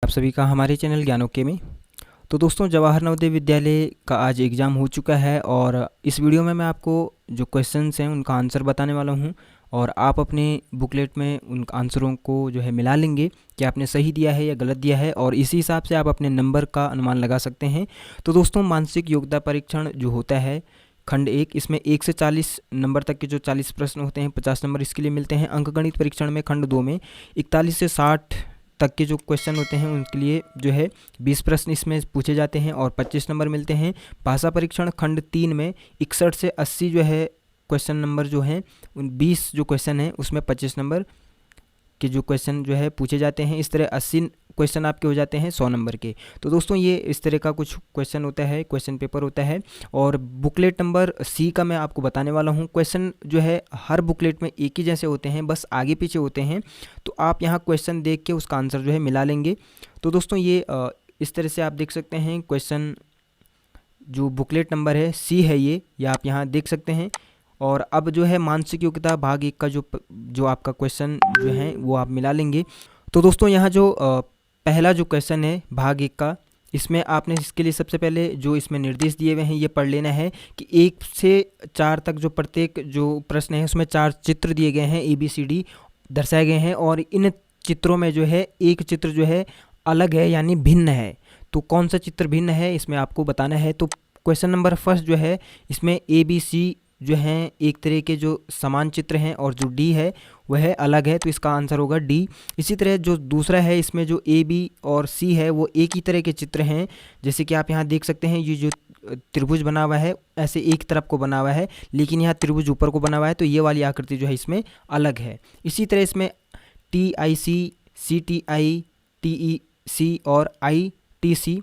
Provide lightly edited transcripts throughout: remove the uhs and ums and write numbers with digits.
आप सभी का हमारे चैनल ज्ञानोके में। तो दोस्तों, जवाहर नवोदय विद्यालय का आज एग्ज़ाम हो चुका है और इस वीडियो में मैं आपको जो क्वेश्चंस हैं उनका आंसर बताने वाला हूं और आप अपने बुकलेट में उन आंसरों को जो है मिला लेंगे कि आपने सही दिया है या गलत दिया है और इसी हिसाब से आप अपने नंबर का अनुमान लगा सकते हैं। तो दोस्तों, मानसिक योग्यता परीक्षण जो होता है खंड 1, इसमें 1 से 40 नंबर तक के जो 40 प्रश्न होते हैं 50 नंबर इसके लिए मिलते हैं। अंकगणित परीक्षण में खंड 2 में 41 से 60 तक के जो क्वेश्चन होते हैं उनके लिए जो है 20 प्रश्न इसमें पूछे जाते हैं और 25 नंबर मिलते हैं। भाषा परीक्षण खंड 3 में 61 से 80 जो है क्वेश्चन नंबर जो हैं उन 20 जो क्वेश्चन हैं उसमें 25 नंबर के जो क्वेश्चन जो है पूछे जाते हैं। इस तरह 80 क्वेश्चन आपके हो जाते हैं 100 नंबर के। तो दोस्तों, ये इस तरह का कुछ क्वेश्चन होता है, क्वेश्चन पेपर होता है। और बुकलेट नंबर सी का मैं आपको बताने वाला हूँ। क्वेश्चन जो है हर बुकलेट में एक ही जैसे होते हैं, बस आगे पीछे होते हैं। तो आप यहाँ क्वेश्चन देख के उसका आंसर जो है मिला लेंगे। तो दोस्तों, ये इस तरह से आप देख सकते हैं क्वेश्चन जो बुकलेट नंबर है सी है ये आप यहाँ देख सकते हैं। और अब जो है मानसिक योग्यता भाग 1 का जो आपका क्वेश्चन जो है वो आप मिला लेंगे। तो दोस्तों, यहाँ जो पहला जो क्वेश्चन है भाग 1 का, इसमें आपने इसके लिए सबसे पहले जो इसमें निर्देश दिए हुए हैं ये पढ़ लेना है कि 1 से 4 तक जो प्रत्येक जो प्रश्न है उसमें 4 चित्र दिए गए हैं, ABCD दर्शाए गए हैं और इन चित्रों में जो है एक चित्र जो है अलग है यानी भिन्न है। तो कौन सा चित्र भिन्न है इसमें आपको बताना है। तो क्वेश्चन नंबर फर्स्ट जो है इसमें ABC जो हैं एक तरह के जो समान चित्र हैं और जो D है वह अलग है, तो इसका आंसर होगा D। इसी तरह जो दूसरा है इसमें जो AB और C है वो एक ही तरह के चित्र हैं। जैसे कि आप यहाँ देख सकते हैं ये जो त्रिभुज बना हुआ है ऐसे एक तरफ को बना हुआ है, लेकिन यहाँ त्रिभुज ऊपर को बना हुआ है, तो ये वाली आकृति जो है इसमें अलग है। इसी तरह इसमें TIC, CTI, TEC और ITC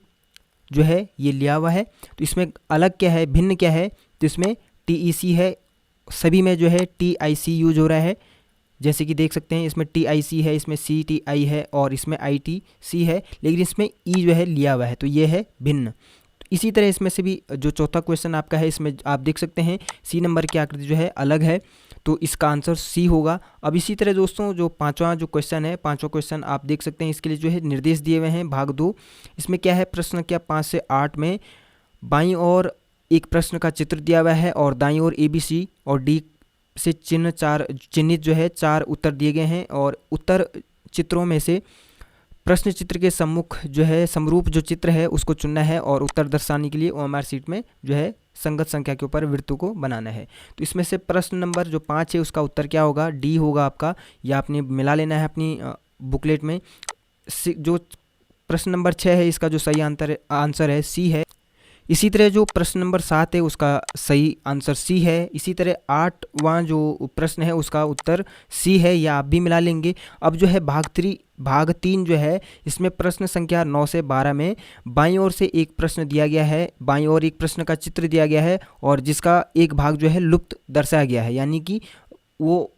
जो है ये लिया हुआ है। तो इसमें अलग क्या है, भिन्न क्या है, तो इसमें TEC है, सभी में जो है TIC यूज हो रहा है। जैसे कि देख सकते हैं इसमें TIC है, इसमें CTI है और इसमें ITC है, लेकिन इसमें E जो है लिया हुआ है, तो ये है भिन्न। इसी तरह इसमें से भी जो चौथा क्वेश्चन आपका है इसमें आप देख सकते हैं C नंबर की आकृति जो है अलग है, तो इसका आंसर C होगा। अब इसी तरह दोस्तों जो पांचवा जो क्वेश्चन है, पांचवा क्वेश्चन आप देख सकते हैं इसके लिए जो है निर्देश दिए हुए हैं भाग 2। इसमें क्या है, प्रश्न क्या 5 से 8 में बाईं ओर एक प्रश्न का चित्र दिया हुआ है और दाईं ओर ABC और D से चिन्हित जो है 4 उत्तर दिए गए हैं और उत्तर चित्रों में से प्रश्न चित्र के सम्मुख जो है समरूप जो चित्र है उसको चुनना है और उत्तर दर्शाने के लिए OMR शीट में जो है संगत संख्या के ऊपर वृत्तों को बनाना है। तो इसमें से प्रश्न नंबर जो 5 है उसका उत्तर क्या होगा, D होगा आपका। या आपने मिला लेना है अपनी बुकलेट में। जो प्रश्न नंबर 6 है इसका जो सही आंसर है C है। इसी तरह जो प्रश्न नंबर 7 है उसका सही आंसर C है। इसी तरह 8वां जो प्रश्न है उसका उत्तर C है, या आप भी मिला लेंगे। अब जो है भाग 3 जो है इसमें प्रश्न संख्या 9 से 12 में बाईं ओर से एक प्रश्न दिया गया है, बाईं ओर एक प्रश्न का चित्र दिया गया है और जिसका एक भाग जो है लुप्त दर्शाया गया है, यानी कि वो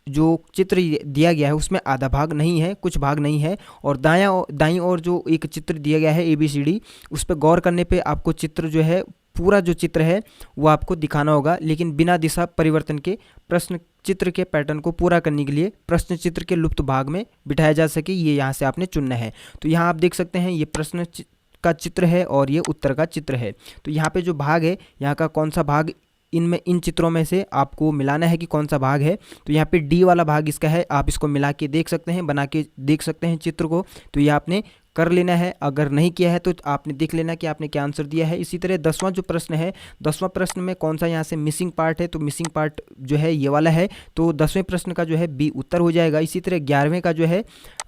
जो चित्र दिया गया है उसमें आधा भाग नहीं है, कुछ भाग नहीं है। और दाईं ओर जो एक चित्र दिया गया है ABCD, उस पर गौर करने पे आपको चित्र जो है पूरा जो चित्र है वो आपको दिखाना होगा, लेकिन बिना दिशा परिवर्तन के प्रश्न चित्र के पैटर्न को पूरा करने के लिए प्रश्न चित्र के लुप्त भाग में बिठाया जा सके, ये यहाँ से आपने चुनना है। तो यहाँ आप देख सकते हैं ये प्रश्न का चित्र है और ये उत्तर का चित्र है। तो यहाँ पे जो भाग है यहाँ का कौन सा भाग इन चित्रों में से आपको मिलाना है कि कौन सा भाग है। तो यहाँ पे D वाला भाग इसका है, आप इसको मिला के देख सकते हैं, बना के देख सकते हैं चित्र को। तो ये आपने कर लेना है, अगर नहीं किया है तो आपने देख लेना कि आपने क्या आंसर दिया है। इसी तरह 10वां जो प्रश्न है, 10वां प्रश्न में कौन सा यहाँ से मिसिंग पार्ट है, तो मिसिंग पार्ट जो है ये वाला है, तो 10वें प्रश्न का जो है B उत्तर हो जाएगा। इसी तरह 11वें का जो है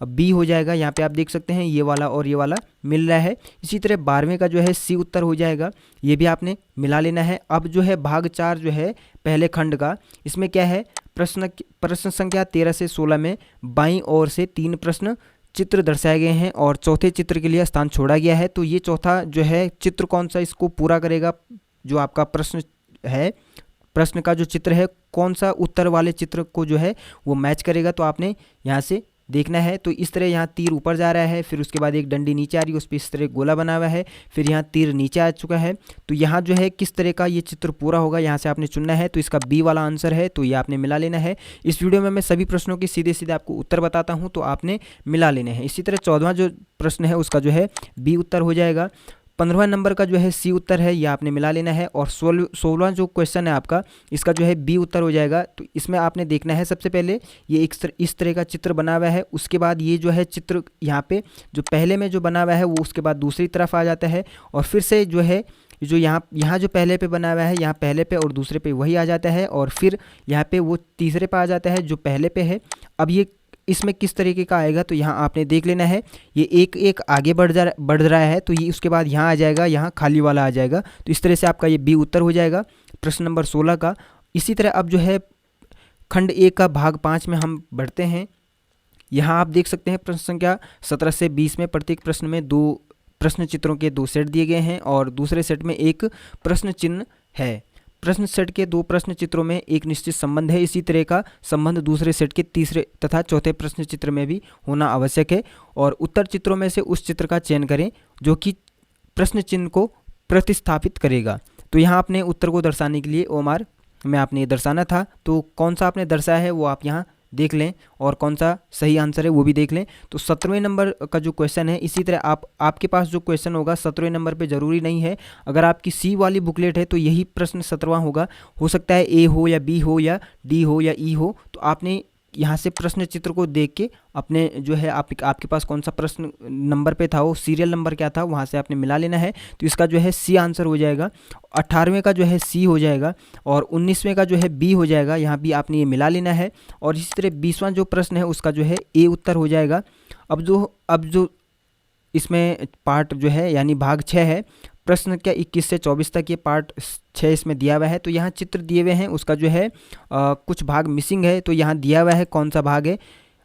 B हो जाएगा, यहाँ पे आप देख सकते हैं ये वाला और ये वाला मिल रहा है। इसी तरह 12वें का जो है C उत्तर हो जाएगा, ये भी आपने मिला लेना है। अब जो है भाग 4 जो है पहले खंड का, इसमें क्या है, प्रश्न संख्या 13 से 16 में बाईं ओर से 3 प्रश्न चित्र दर्शाए गए हैं और चौथे चित्र के लिए स्थान छोड़ा गया है। तो ये चौथा जो है चित्र कौन सा इसको पूरा करेगा, जो आपका प्रश्न है, प्रश्न का जो चित्र है कौन सा उत्तर वाले चित्र को जो है वो मैच करेगा, तो आपने यहाँ से देखना है। तो इस तरह यहाँ तीर ऊपर जा रहा है, फिर उसके बाद एक डंडी नीचे आ रही है, उस पर इस तरह गोला बना हुआ है, फिर यहाँ तीर नीचे आ चुका है। तो यहाँ जो है किस तरह का ये चित्र पूरा होगा यहाँ से आपने चुनना है। तो इसका बी वाला आंसर है, तो ये आपने मिला लेना है। इस वीडियो में मैं सभी प्रश्नों के सीधे सीधे आपको उत्तर बताता हूँ, तो आपने मिला लेने हैं। इसी तरह 14वां जो प्रश्न है उसका जो है बी उत्तर हो जाएगा। 15वां नंबर का जो है सी उत्तर है, ये आपने मिला लेना है। और 16वां जो क्वेश्चन है आपका, इसका जो है बी उत्तर हो जाएगा। तो इसमें आपने देखना है सबसे पहले ये इस तरह का चित्र बना हुआ है, उसके बाद ये जो है चित्र यहाँ पे जो पहले में जो बना हुआ है वो उसके बाद दूसरी तरफ आ जाता है, और फिर से जो है जो यहाँ जो पहले पे बना हुआ है यहाँ पहले पे और दूसरे पे वही आ जाता है, और फिर यहाँ पे वो तीसरे पे आ जाता है जो पहले पे है। अब ये इसमें किस तरीके का आएगा तो यहाँ आपने देख लेना है, ये एक एक आगे बढ़ रहा है, तो ये उसके बाद यहाँ आ जाएगा, यहाँ खाली वाला आ जाएगा। तो इस तरह से आपका ये बी उत्तर हो जाएगा प्रश्न नंबर 16 का। इसी तरह अब जो है खंड 1 का भाग 5 में हम बढ़ते हैं। यहाँ आप देख सकते हैं प्रश्न संख्या 17 से 20 में प्रत्येक प्रश्न में 2 प्रश्न चित्रों के 2 सेट दिए गए हैं, और दूसरे सेट में एक प्रश्न चिन्ह है। प्रश्न सेट के 2 प्रश्न चित्रों में एक निश्चित संबंध है, इसी तरह का संबंध दूसरे सेट के तीसरे तथा चौथे प्रश्न चित्र में भी होना आवश्यक है। और उत्तर चित्रों में से उस चित्र का चयन करें जो कि प्रश्न चिन्ह को प्रतिस्थापित करेगा। तो यहाँ आपने उत्तर को दर्शाने के लिए ओमार में आपने दर्शाना था, तो कौन सा आपने दर्शाया है वो आप यहाँ देख लें, और कौन सा सही आंसर है वो भी देख लें। तो 17वें नंबर का जो क्वेश्चन है, इसी तरह आपके पास जो क्वेश्चन होगा 17वें नंबर पे ज़रूरी नहीं है। अगर आपकी सी वाली बुकलेट है तो यही प्रश्न 17वां होगा, हो सकता है ए हो या बी हो या डी हो या ई हो। तो आपने यहाँ से प्रश्न चित्र को देख के अपने जो है आपके पास कौन सा प्रश्न नंबर पे था, वो सीरियल नंबर क्या था, वहाँ से आपने मिला लेना है। तो इसका जो है सी आंसर हो जाएगा। 18वें का जो है सी हो जाएगा, और 19वें का जो है बी हो जाएगा, यहाँ भी आपने ये मिला लेना है। और इसी तरह 20वां जो प्रश्न है उसका जो है ए उत्तर हो जाएगा। अब जो इसमें पार्ट जो है यानी भाग 6 है, प्रश्न क्या 21 से 24 तक ये पार्ट 6 इसमें दिया हुआ है। तो यहाँ चित्र दिए हुए हैं, उसका जो है कुछ भाग मिसिंग है, तो यहाँ दिया हुआ है कौन सा भाग है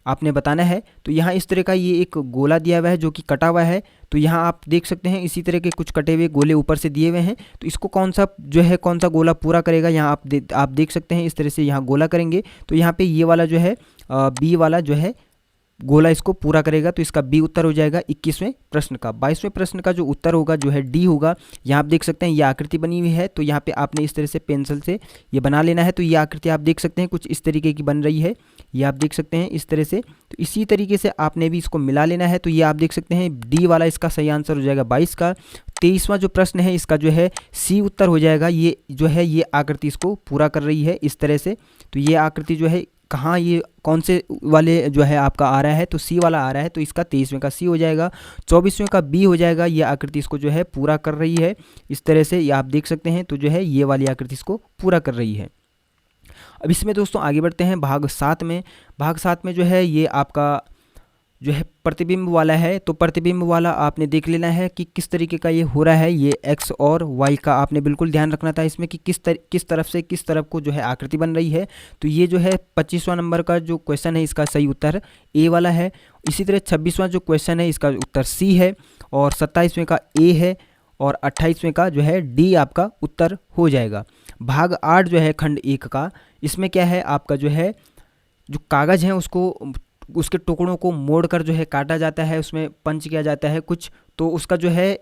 आपने बताना है। तो यहाँ इस तरह का ये एक गोला दिया हुआ है जो कि कटा हुआ है, तो यहाँ आप देख सकते हैं इसी तरह के कुछ कटे हुए गोले ऊपर से दिए हुए हैं। तो इसको कौन सा गोला पूरा करेगा, यहाँ आप देख सकते हैं इस तरह से यहाँ गोला करेंगे, तो यहाँ पे ये वाला जो है बी वाला जो है गोला इसको पूरा करेगा। तो इसका बी उत्तर हो जाएगा 21वें प्रश्न का। 22वें प्रश्न का जो उत्तर होगा जो है डी होगा। यहाँ आप देख सकते हैं ये आकृति बनी हुई है, तो यहाँ पे आपने इस तरह से पेंसिल से ये बना लेना है। तो ये आकृति आप देख सकते हैं कुछ इस तरीके की बन रही है, ये आप देख सकते हैं इस तरह से। तो इसी तरीके से आपने भी इसको मिला लेना है। तो ये आप देख सकते हैं डी वाला इसका सही आंसर हो जाएगा 22 का। 23वां जो प्रश्न है इसका जो है सी उत्तर हो जाएगा। ये जो है ये आकृति इसको पूरा कर रही है इस तरह से। तो ये आकृति जो है कहाँ, ये कौन से वाले जो है आपका आ रहा है, तो सी वाला आ रहा है, तो इसका 23वें का सी हो जाएगा। 24वें का बी हो जाएगा। ये आकृति इसको जो है पूरा कर रही है इस तरह से, ये आप देख सकते हैं। तो जो है ये वाली आकृति इसको पूरा कर रही है। अब इसमें दोस्तों आगे बढ़ते हैं भाग 7 में। भाग 7 में जो है ये आपका जो है प्रतिबिंब वाला है। तो प्रतिबिंब वाला आपने देख लेना है कि किस तरीके का ये हो रहा है। ये एक्स और वाई का आपने बिल्कुल ध्यान रखना था इसमें कि किस तरफ से किस तरफ को जो है आकृति बन रही है। तो ये जो है 25वां नंबर का जो क्वेश्चन है इसका सही उत्तर ए वाला है। इसी तरह 26वां जो क्वेश्चन है इसका उत्तर सी है, और 27वें का ए है, और 28वें का जो है डी आपका उत्तर हो जाएगा। भाग 8 जो है खंड 1 का, इसमें क्या है आपका जो है जो कागज़ है उसके टुकड़ों को मोड़कर जो है काटा जाता है, उसमें पंच किया जाता है कुछ। तो उसका जो है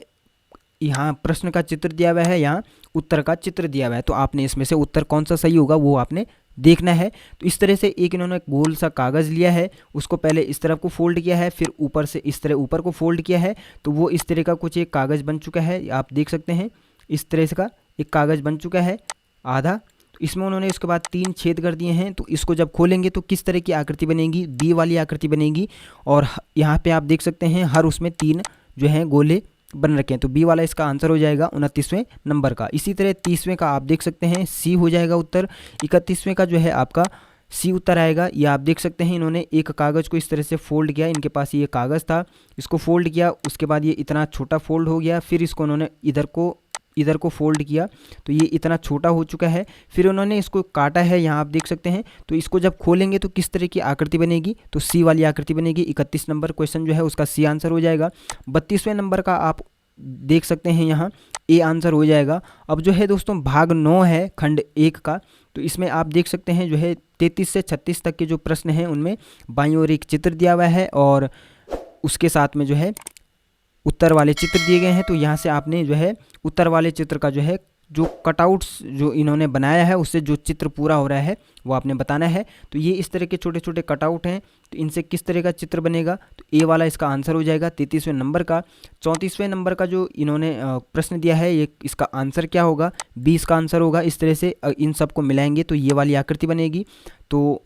यहाँ प्रश्न का चित्र दिया हुआ है, यहाँ उत्तर का चित्र दिया हुआ है। तो आपने इसमें से उत्तर कौन सा सही होगा वो आपने देखना है। तो इस तरह से इन्होंने गोल सा कागज़ लिया है, उसको पहले इस तरफ को फोल्ड किया है, फिर ऊपर से इस तरह ऊपर को फोल्ड किया है। तो वो इस तरह का कुछ एक कागज़ बन चुका है, आप देख सकते हैं इस तरह से का एक कागज़ बन चुका है आधा। इसमें उन्होंने इसके बाद 3 छेद कर दिए हैं। तो इसको जब खोलेंगे तो किस तरह की आकृति बनेगी, बी वाली आकृति बनेगी। और यहाँ पे आप देख सकते हैं हर उसमें 3 जो हैं गोले बन रखे हैं। तो बी वाला इसका आंसर हो जाएगा 29वें नंबर का। इसी तरह 30वें का आप देख सकते हैं सी हो जाएगा उत्तर। 31वें का जो है आपका सी उत्तर आएगा। ये आप देख सकते हैं इन्होंने एक कागज़ को इस तरह से फोल्ड किया, इनके पास ये कागज़ था, इसको फोल्ड किया, उसके बाद ये इतना छोटा फोल्ड हो गया, फिर इसको उन्होंने इधर को फोल्ड किया, तो ये इतना छोटा हो चुका है। फिर उन्होंने इसको काटा है, यहाँ आप देख सकते हैं। तो इसको जब खोलेंगे तो किस तरह की आकृति बनेगी, तो सी वाली आकृति बनेगी। 31 नंबर क्वेश्चन जो है उसका सी आंसर हो जाएगा। 32वें नंबर का आप देख सकते हैं यहाँ ए आंसर हो जाएगा। अब जो है दोस्तों भाग 9 है खंड 1 का, तो इसमें आप देख सकते हैं जो है 33 से 36 तक के जो प्रश्न हैं उनमें बाईं ओर एक चित्र दिया हुआ है और उसके साथ में जो है उत्तर वाले चित्र दिए गए हैं। तो यहाँ से आपने जो है उत्तर वाले चित्र का जो है जो कटआउट्स जो इन्होंने बनाया है उससे जो चित्र पूरा हो रहा है वो आपने बताना है। तो ये इस तरह के छोटे छोटे कटआउट हैं, तो इनसे किस तरह का चित्र बनेगा, तो ए वाला इसका आंसर हो जाएगा 33वें नंबर का। 34वें नंबर का जो इन्होंने प्रश्न दिया है ये इसका आंसर क्या होगा, बी इसका आंसर होगा। इस तरह से इन सबको मिलाएंगे तो ये वाली आकृति बनेगी। तो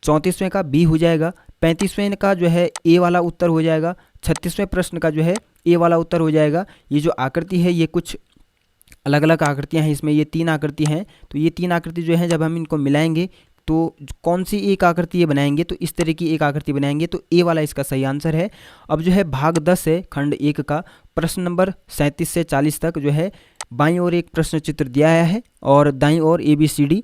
34वें का बी हो जाएगा। 35वें का जो है ए वाला उत्तर हो जाएगा। 36वें प्रश्न का जो है ए वाला उत्तर हो जाएगा। ये जो आकृति है ये कुछ अलग अलग आकृतियां हैं, इसमें ये 3 आकृति हैं। तो ये 3 आकृति जो है जब हम इनको मिलाएंगे तो कौन सी एक आकृति ये बनाएंगे, तो इस तरह की एक आकृति बनाएंगे। तो ए वाला इसका सही आंसर है। अब जो है भाग 10 है खंड 1 का प्रश्न नंबर 37 से 40 तक जो है बाईं ओर एक प्रश्न चित्र दिया है और दाईं ओर ABCD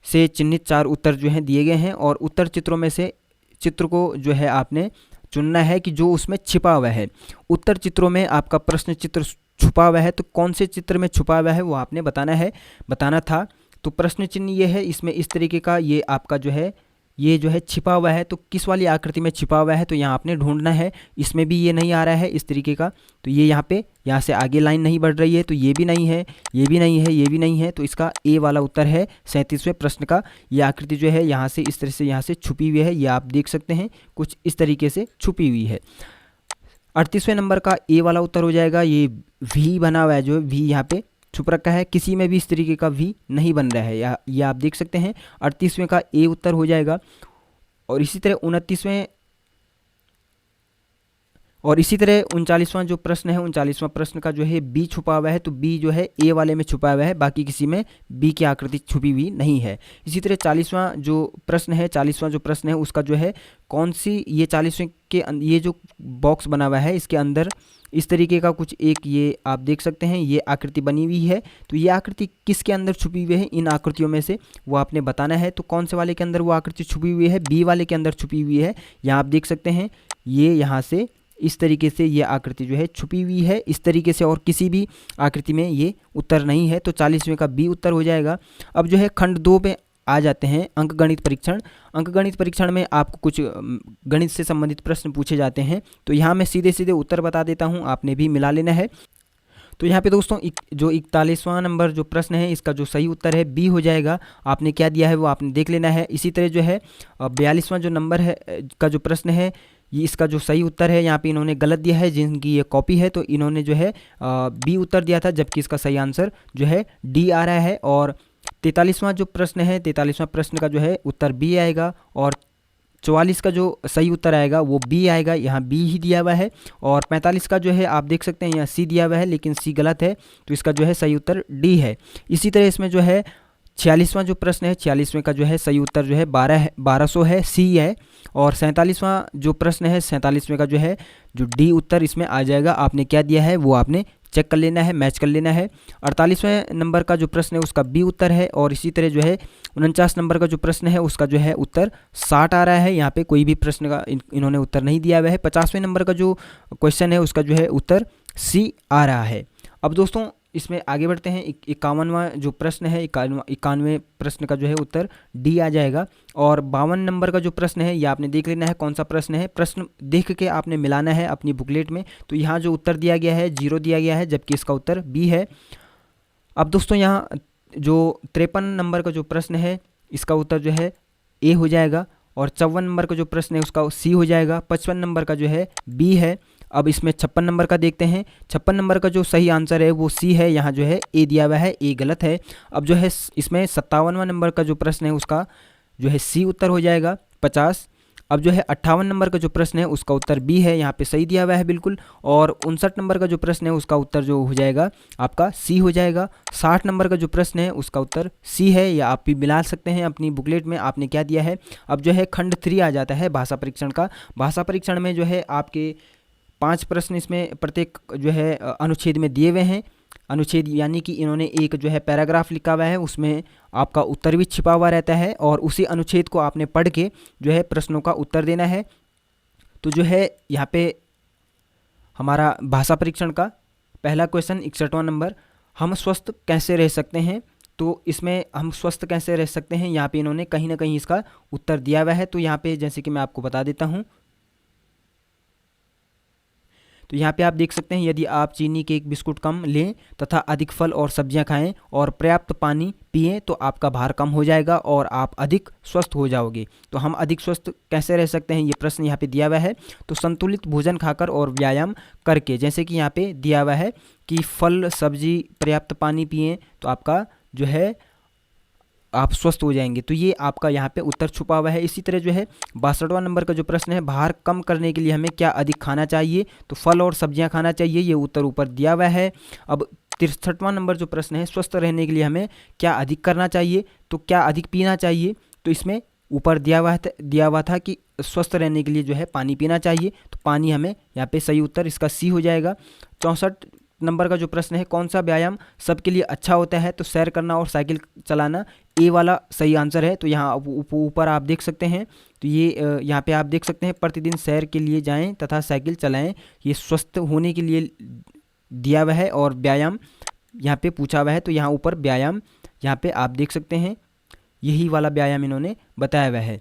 से चिन्हित 4 उत्तर जो हैं दिए गए हैं और उत्तर चित्रों में से चित्र को जो है आपने चुनना है कि जो उसमें छिपा हुआ है। उत्तर चित्रों में आपका प्रश्न चित्र छुपा हुआ है, तो कौन से चित्र में छुपा हुआ है वो आपने बताना था। तो प्रश्न चिन्ह ये है, इसमें इस तरीके का ये आपका जो है ये जो है छिपा हुआ है, तो किस वाली आकृति में छिपा हुआ है तो यहाँ आपने ढूंढना है। इसमें भी ये नहीं आ रहा है इस तरीके का, तो ये यहाँ से आगे लाइन नहीं बढ़ रही है, तो ये भी नहीं है, ये भी नहीं है, ये भी नहीं है। तो इसका ए वाला उत्तर है 37वें प्रश्न का। ये आकृति जो है यहाँ से इस तरह से यहाँ से छुपी हुई है, ये आप देख सकते हैं कुछ इस तरीके से छुपी हुई है। 38वें नंबर का ए वाला उत्तर हो जाएगा। ये वी बना हुआ है, जो वी यहाँ पे छुप रखा है, किसी में भी इस तरीके का वी नहीं बन रहा है, या ये आप देख सकते हैं। 38वें का ए उत्तर हो जाएगा। और इसी तरह 39वां जो प्रश्न है 39वां प्रश्न का जो है बी छुपा हुआ है, तो बी जो है ए वाले में छुपा हुआ है, बाकी किसी में बी की आकृति छुपी हुई नहीं है। इसी तरह 40वां जो प्रश्न है उसका जो है कौन सी ये 40वें के ये जो बॉक्स बना हुआ है इसके अंदर इस तरीके का कुछ एक ये आप देख सकते हैं ये आकृति बनी हुई है। तो ये आकृति किसके अंदर छुपी हुई है, इन आकृतियों में से वो आपने बताना है। तो कौन से वाले के अंदर वो आकृति छुपी हुई है, बी वाले के अंदर छुपी हुई है। यहाँ आप देख सकते हैं ये यहाँ से इस तरीके से ये आकृति जो है छुपी हुई है, इस तरीके से, और किसी भी आकृति में ये उत्तर नहीं है। तो 40वें का बी उत्तर हो जाएगा। अब जो है खंड 2 पे आ जाते हैं, अंकगणित परीक्षण। अंकगणित परीक्षण में आपको कुछ गणित से संबंधित प्रश्न पूछे जाते हैं, तो यहाँ मैं सीधे सीधे उत्तर बता देता हूँ, आपने भी मिला लेना है। तो यहाँ पे दोस्तों जो 41वां नंबर जो प्रश्न है इसका जो सही उत्तर है बी हो जाएगा। आपने क्या दिया है वो आपने देख लेना है। इसी तरह जो है 42वां जो नंबर है का जो प्रश्न है ये इसका जो सही उत्तर है यहाँ पे इन्होंने गलत दिया है, जिनकी ये कॉपी है तो इन्होंने जो है बी उत्तर दिया था, जबकि इसका सही आंसर जो है डी आ रहा है। और 43वां जो प्रश्न है 43वां प्रश्न का जो है उत्तर बी आएगा और 44 का जो सही उत्तर आएगा वो बी आएगा, यहाँ बी ही दिया हुआ है। और 45 का जो है आप देख सकते हैं यहाँ सी दिया हुआ है, लेकिन सी गलत है, तो इसका जो है सही उत्तर डी है। इसी तरह इसमें जो है 46वां जो प्रश्न है 46वें का जो है सही उत्तर जो है 1200 है, सी है। और 47वां जो प्रश्न है 47वें का जो है जो डी उत्तर इसमें आ जाएगा। आपने क्या दिया है वो आपने चेक कर लेना है, मैच कर लेना है। 48वें नंबर का जो प्रश्न है उसका बी उत्तर है। और इसी तरह जो है 49 नंबर का जो प्रश्न है उसका जो है उत्तर 60 आ रहा है, यहाँ पे कोई भी प्रश्न का इन्होंने उत्तर नहीं दिया हुआ है। 50वें नंबर का जो क्वेश्चन है उसका जो है उत्तर सी आ रहा है। अब दोस्तों इसमें आगे बढ़ते हैं। 51वां जो प्रश्न है 91वें प्रश्न का जो है उत्तर डी आ जाएगा। और 52 नंबर का जो प्रश्न है ये आपने देख लेना है कौन सा प्रश्न है, प्रश्न देख के आपने मिलाना है अपनी बुकलेट में। तो यहाँ जो उत्तर दिया गया है 0 दिया गया है, जबकि इसका उत्तर बी है। अब दोस्तों यहाँ जो 53 नंबर का जो प्रश्न है इसका उत्तर जो है ए हो जाएगा। और 54 नंबर का जो प्रश्न है उसका सी हो जाएगा। 55 नंबर का जो है बी है। अब इसमें 56 नंबर का देखते हैं। 56 नंबर का जो सही आंसर है वो सी है, यहाँ जो है ए दिया हुआ है, ए गलत है। अब जो है इसमें 57वां नंबर का जो प्रश्न है उसका जो है सी उत्तर हो जाएगा 50। अब जो है 58 नंबर का जो प्रश्न है उसका उत्तर बी है, यहाँ पे सही दिया हुआ है बिल्कुल। और 59 नंबर का जो प्रश्न है उसका उत्तर जो हो जाएगा आपका सी हो जाएगा। 60 नंबर का जो प्रश्न है उसका उत्तर सी है, या आप भी मिला सकते हैं अपनी बुकलेट में आपने क्या दिया है। अब जो है खंड 3 आ जाता है भाषा परीक्षण का। भाषा परीक्षण में जो है आपके 5 प्रश्न इसमें प्रत्येक जो है अनुच्छेद में दिए हुए हैं। अनुच्छेद यानी कि इन्होंने एक जो है पैराग्राफ लिखा हुआ है, उसमें आपका उत्तर भी छिपा हुआ रहता है और उसी अनुच्छेद को आपने पढ़ के जो है प्रश्नों का उत्तर देना है। तो जो है यहाँ पे हमारा भाषा परीक्षण का पहला क्वेश्चन 61वां नंबर, हम स्वस्थ कैसे रह सकते हैं। तो इसमें हम स्वस्थ कैसे रह सकते हैं, यहाँ पे इन्होंने कहीं ना कहीं इसका उत्तर दिया हुआ है। तो यहाँ पे जैसे कि मैं आपको बता देता हूँ, तो यहाँ पे आप देख सकते हैं, यदि आप चीनी के एक बिस्कुट कम लें तथा अधिक फल और सब्जियाँ खाएं और पर्याप्त पानी पिएं तो आपका भार कम हो जाएगा और आप अधिक स्वस्थ हो जाओगे। तो हम अधिक स्वस्थ कैसे रह सकते हैं, ये प्रश्न यहाँ पे दिया हुआ है। तो संतुलित भोजन खाकर और व्यायाम करके, जैसे कि यहाँ पे दिया हुआ है कि फल सब्जी पर्याप्त पानी पिएं तो आपका जो है आप स्वस्थ हो जाएंगे। तो ये आपका यहाँ पे उत्तर छुपा हुआ है। इसी तरह जो है 62वां नंबर का जो प्रश्न है, भार कम करने के लिए हमें क्या अधिक खाना चाहिए, तो फल और सब्जियां खाना चाहिए, ये उत्तर ऊपर दिया हुआ है। अब 63वां नंबर जो प्रश्न है, स्वस्थ रहने के लिए हमें क्या अधिक करना चाहिए, तो क्या अधिक पीना चाहिए, तो इसमें ऊपर दिया हुआ था कि स्वस्थ रहने के लिए जो है पानी पीना चाहिए, तो पानी हमें यहाँ पे सही उत्तर इसका सी हो जाएगा। 64 नंबर का जो प्रश्न है, कौन सा व्यायाम सबके लिए अच्छा होता है, तो सैर करना और साइकिल चलाना, ए वाला सही आंसर है। तो यहाँ ऊपर आप देख सकते हैं, तो ये यहाँ पे आप देख सकते हैं, प्रतिदिन सैर के लिए जाएं तथा साइकिल चलाएं, ये स्वस्थ होने के लिए दिया हुआ है और व्यायाम यहाँ पे पूछा हुआ है। तो यहाँ ऊपर व्यायाम यहाँ पे आप देख सकते हैं, यही वाला व्यायाम इन्होंने बताया हुआ है।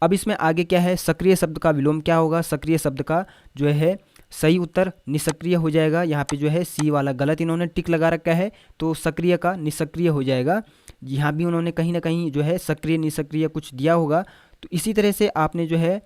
अब इसमें आगे क्या है, सक्रिय शब्द का विलोम क्या होगा, सक्रिय शब्द का जो है सही उत्तर निष्क्रिय हो जाएगा। यहाँ पे जो है सी वाला गलत इन्होंने टिक लगा रखा है, तो सक्रिय का निष्क्रिय हो जाएगा। यहाँ भी उन्होंने कहीं ना कहीं जो है सक्रिय निष्क्रिय कुछ दिया होगा। तो इसी तरह से आपने जो है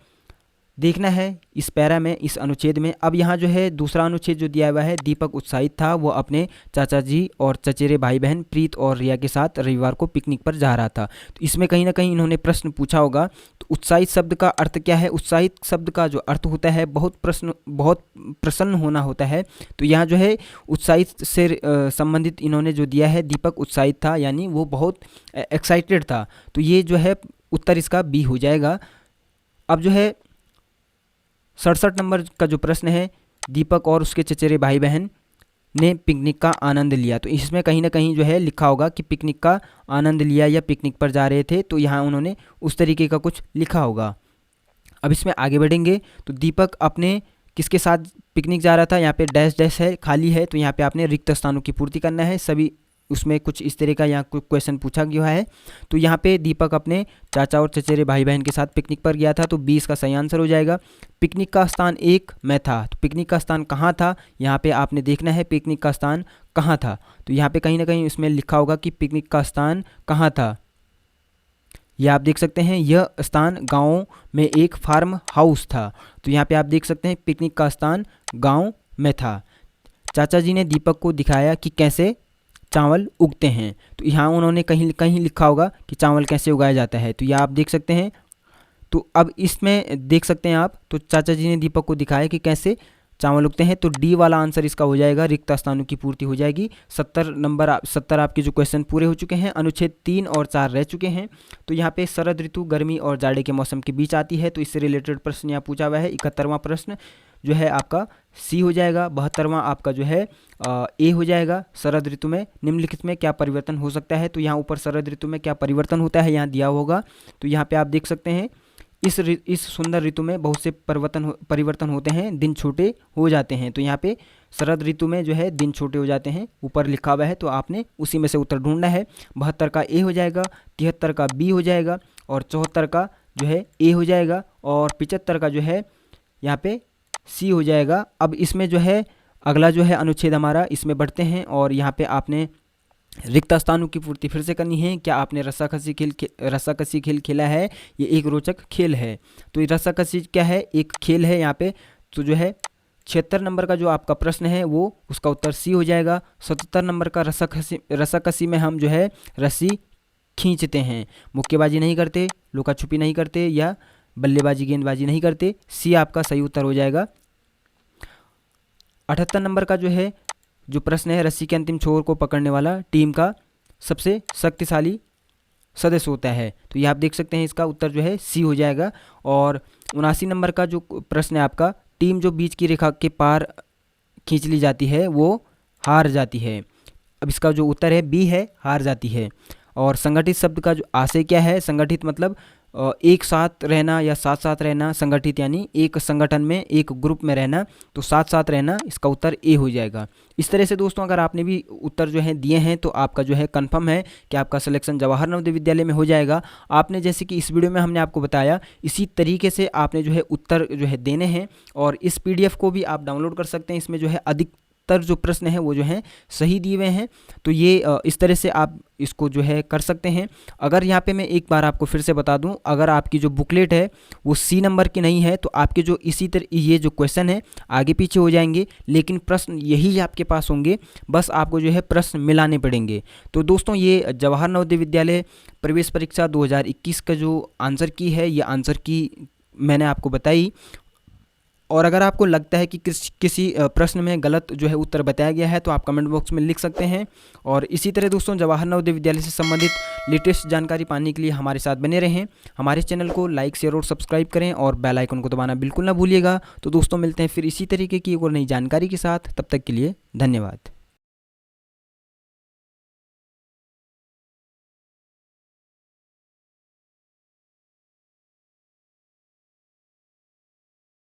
देखना है इस पैरा में, इस अनुच्छेद में। अब यहाँ जो है दूसरा अनुच्छेद जो दिया हुआ है, दीपक उत्साहित था, वो अपने चाचा जी और चचेरे भाई बहन प्रीत और रिया के साथ रविवार को पिकनिक पर जा रहा था। तो इसमें कहीं ना कहीं इन्होंने प्रश्न पूछा होगा, तो उत्साहित शब्द का अर्थ क्या है। उत्साहित शब्द का जो अर्थ होता है बहुत प्रसन्न होना होता है। तो यहाँ जो है उत्साहित से संबंधित इन्होंने जो दिया है, दीपक उत्साहित था यानी वो बहुत एक्साइटेड था। तो ये जो है उत्तर इसका बी हो जाएगा। अब जो है 67 नंबर का जो प्रश्न है, दीपक और उसके चचेरे भाई बहन ने पिकनिक का आनंद लिया। तो इसमें कहीं ना कहीं जो है लिखा होगा कि पिकनिक का आनंद लिया या पिकनिक पर जा रहे थे, तो यहाँ उन्होंने उस तरीके का कुछ लिखा होगा। अब इसमें आगे बढ़ेंगे, तो दीपक अपने किसके साथ पिकनिक जा रहा था, यहाँ पे डैश डैश है, खाली है, तो यहाँ पे आपने रिक्त स्थानों की पूर्ति करना है। सभी उसमें कुछ इस तरह का यहाँ क्वेश्चन पूछा गया है। तो यहाँ पे दीपक अपने चाचा और चचेरे भाई बहन के साथ पिकनिक पर गया था, तो 20 का सही आंसर हो जाएगा। पिकनिक का स्थान 1 में था, तो पिकनिक का स्थान कहाँ था, यहाँ पे आपने देखना है पिकनिक का स्थान कहाँ था। तो यहाँ पे कहीं ना कहीं इसमें लिखा होगा कि पिकनिक का स्थान कहाँ था। यह आप देख सकते हैं, यह स्थान गाँव में एक फार्म हाउस था। तो यहाँ पे आप देख सकते हैं पिकनिक का स्थान गाँव में था। चाचा जी ने दीपक को दिखाया कि कैसे चावल उगते हैं। तो यहाँ उन्होंने कहीं कहीं लिखा होगा कि चावल कैसे उगाया जाता है, तो यह आप देख सकते हैं। तो अब इसमें देख सकते हैं आप, तो चाचा जी ने दीपक को दिखाया कि कैसे चावल उगते हैं, तो डी वाला आंसर इसका हो जाएगा, रिक्त स्थानों की पूर्ति हो जाएगी। 70 आपके जो क्वेश्चन पूरे हो चुके हैं। अनुच्छेद 3 और 4 रह चुके हैं। तो यहाँ पे शरद ऋतु गर्मी और जाड़े के मौसम के बीच आती है, तो इससे रिलेटेड प्रश्न यहाँ पूछा हुआ है। 71वां प्रश्न जो है आपका सी हो जाएगा। 72वां आपका जो है ए हो जाएगा। शरद ऋतु में निम्नलिखित में क्या परिवर्तन हो सकता है, तो यहाँ ऊपर शरद ऋतु में क्या परिवर्तन होता है यहाँ दिया होगा। तो यहाँ पे आप देख सकते हैं, इस सुंदर ऋतु में बहुत से परिवर्तन होते हैं, दिन छोटे हो जाते हैं। तो यहाँ पे शरद ऋतु में जो है दिन छोटे हो जाते हैं, ऊपर लिखा हुआ है, तो आपने उसी में से उत्तर ढूंढना है। 72 का ए हो जाएगा, 73 का बी हो जाएगा और 74 का जो है ए हो जाएगा और 75 का जो है यहाँ पे सी हो जाएगा। अब इसमें जो है अगला जो है अनुच्छेद हमारा, इसमें बढ़ते हैं और यहाँ पे आपने रिक्त स्थानों की पूर्ति फिर से करनी है। क्या आपने रस्साकसी खेल खेला है, ये एक रोचक खेल है। तो ये रस्साकसी क्या है, एक खेल है यहाँ पे। तो जो है 76 नंबर का जो आपका प्रश्न है वो उसका उत्तर सी हो जाएगा। 77 नंबर का रस्साकसी में हम जो है रस्सी खींचते हैं, मुक्केबाजी नहीं करते, लुका छुपी नहीं करते या बल्लेबाजी गेंदबाजी नहीं करते। सी आपका सही उत्तर हो जाएगा। 78 नंबर का जो है जो प्रश्न है, रस्सी के अंतिम छोर को पकड़ने वाला टीम का सबसे शक्तिशाली सदस्य होता है। तो ये आप देख सकते हैं, इसका उत्तर जो है सी हो जाएगा। और 79 नंबर का जो प्रश्न है आपका, टीम जो बीच की रेखा के पार खींच ली जाती है वो हार जाती है। अब इसका जो उत्तर है बी है, हार जाती है। और संगठित शब्द का जो आशय क्या है, संगठित मतलब एक साथ रहना या साथ साथ रहना, संगठित यानी एक संगठन में एक ग्रुप में रहना, तो साथ साथ रहना, इसका उत्तर ए हो जाएगा। इस तरह से दोस्तों अगर आपने भी उत्तर जो है दिए हैं तो आपका जो है कंफर्म है कि आपका सिलेक्शन जवाहर नवोदय विद्यालय में हो जाएगा। आपने जैसे कि इस वीडियो में हमने आपको बताया, इसी तरीके से आपने जो है उत्तर जो है देने हैं, और इस PDF को भी आप डाउनलोड कर सकते हैं। इसमें जो है अधिकतर जो प्रश्न है वो जो है सही दिए हुए हैं। तो ये इस तरह से आप इसको जो है कर सकते हैं। अगर यहाँ पे मैं एक बार आपको फिर से बता दूं, अगर आपकी जो बुकलेट है वो C नंबर की नहीं है तो आपके जो इसी तरह ये जो क्वेश्चन है आगे पीछे हो जाएंगे, लेकिन प्रश्न यही आपके पास होंगे, बस आपको जो है प्रश्न मिलाने पड़ेंगे। तो दोस्तों ये जवाहर नवोदय विद्यालय प्रवेश परीक्षा 2021 का जो आंसर की है, ये आंसर की मैंने आपको बताई। और अगर आपको लगता है कि किसी प्रश्न में गलत जो है उत्तर बताया गया है तो आप कमेंट बॉक्स में लिख सकते हैं। और इसी तरह दोस्तों जवाहर नवोदय विद्यालय से संबंधित लेटेस्ट जानकारी पाने के लिए हमारे साथ बने रहें। हमारे चैनल को लाइक, शेयर और सब्सक्राइब करें और बेल आइकन को दबाना बिल्कुल ना भूलिएगा। तो दोस्तों मिलते हैं फिर इसी तरीके की एक और नई जानकारी के साथ, तब तक के लिए धन्यवाद।